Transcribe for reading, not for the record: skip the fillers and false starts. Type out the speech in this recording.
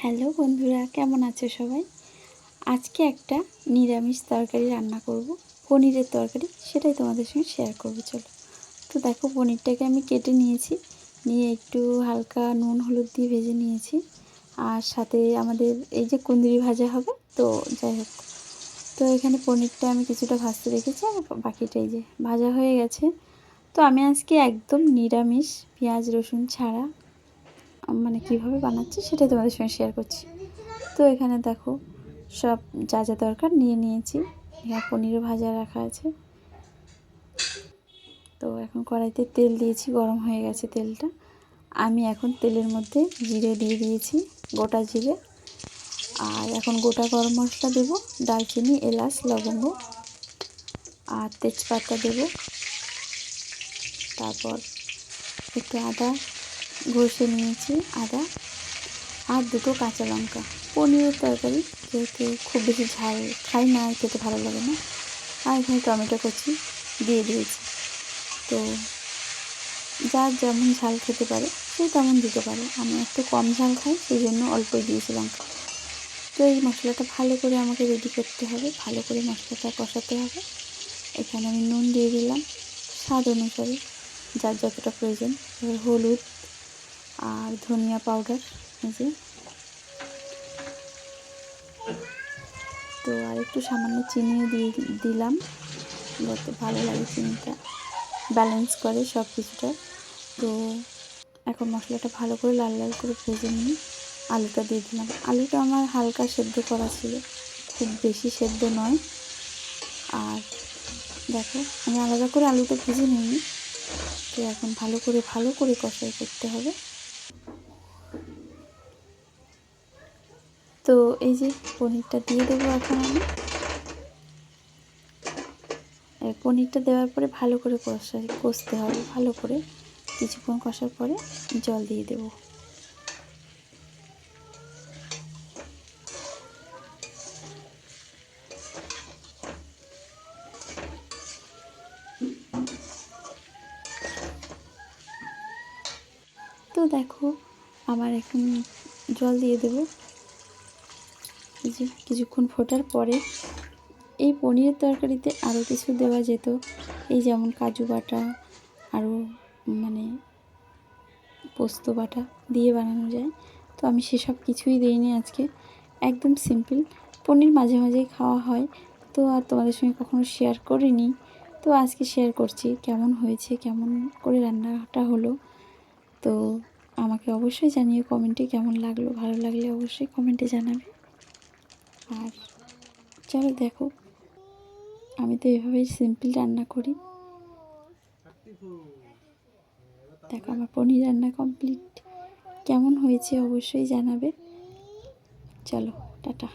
Hello বন্ধুরা, কেমন আছো সবাই? আজকে একটা নিরামিষ তরকারি রান্না করব, পনিরের তরকারি। সেটাই তোমাদের সঙ্গে শেয়ার করব। চলো। তো দেখো, পনিরটাকে আমি কেটে নিয়েছি, নিয়ে একটু হালকা নুন হলুদ দিয়ে ভেজে নিয়েছি। আর সাথে আমাদের এই যে কুঁদরি ভাজা হবে, তো যাই হোক, তো এখানে পনিরটা আমি কিছুটা ভাজতে রেখেছি, আর বাকিটা এই যে ভাজা হয়ে গেছে। তো আমি আজকে একদম নিরামিষ, পেঁয়াজ রসুন ছাড়া মানে কীভাবে বানাচ্ছি সেটাই তোমাদের সঙ্গে শেয়ার করছি। তো এখানে দেখো, সব যা যা দরকার নিয়ে নিয়েছি। এখানে পনিরও ভাজা রাখা আছে। তো এখন কড়াইতে তেল দিয়েছি, গরম হয়ে গেছে তেলটা। আমি এখন তেলের মধ্যে জিরে দিয়ে দিয়েছি, গোটা জিরে। আর এখন গোটা গরম মশলা দেব, দারচিনি, এলাচ, লবঙ্গ আর তেজপাতা দেব। তারপর একটু আদা ঘষে নিয়েছি, আদা আর দুটো কাঁচা লঙ্কা। পনিরের তরকারি যেহেতু খুব বেশি ঝাল খাই না, খেতে ভালো লাগে না। আর এখানে টমেটো কুচি দিয়ে দিয়েছি। তো যার যেমন ঝাল খেতে পারে সে তেমন দিতে পারে। আমি একটু কম ঝাল খাই, সেই জন্য অল্পই দিয়েছি লঙ্কা। তো এই মশলাটা ভালো করে আমাকে রেডি করতে হবে, ভালো করে মশলাটা কষাতে হবে। এখানে আমি নুন দিয়ে দিলাম স্বাদ অনুসারে, যার যতটা প্রয়োজন। এবার হলুদ আর ধনিয়া পাউডার, এই যে। তো আর একটু সামান্য চিনিও দিয়ে দিলাম, যাতে ভালো লাগে, চিনিটা ব্যালেন্স করে সব কিছুটা। তো এখন মশলাটা ভালো করে লাল লাল করে ভেজে নিয়ে আলুটা দিয়ে দিলাম। আলুটা আমার হালকা সেদ্ধ করা ছিল, খুব বেশি সেদ্ধ নয়। আর দেখো, আমি আলাদা করে আলুটা ভেজে নিইনি। তো এখন ভালো করে কষাই করতে হবে। তো এই যে পনিরটা দিয়ে দেবো এখন আমি। পনিরটা দেওয়ার পরে ভালো করে কষতে হবে, ভালো করে কিছুক্ষণ কষার পরে জল দিয়ে দেব। তো দেখো, আমার এখন জল দিয়ে দেব। এই যে কিছুক্ষণ ফোটার পরে এই পনিরের তরকারিতে আরও কিছু দেওয়া যেত, এই যেমন কাজু বাটা, আরও মানে পোস্ত বাটা দিয়ে বানানো যায়। তো আমি সেসব কিছুই দিইনি আজকে, একদম সিম্পল। পনির মাঝে মাঝেই খাওয়া হয়, তো আর তোমাদের সঙ্গে কখনো শেয়ার করিনি। তো আজকে শেয়ার করছি কেমন হয়েছে, কেমন করে রান্নাটা হলো। তো আমাকে অবশ্যই জানিও কমেন্টে কেমন লাগলো। ভালো লাগলে অবশ্যই কমেন্টে জানাবে। আর চলো দেখো, আমি তো এভাবেই সিম্পল রান্না করি। দেখো, আমার পনির রান্না কমপ্লিট। কেমন হয়েছে অবশ্যই জানাবে। চলো, টাটা।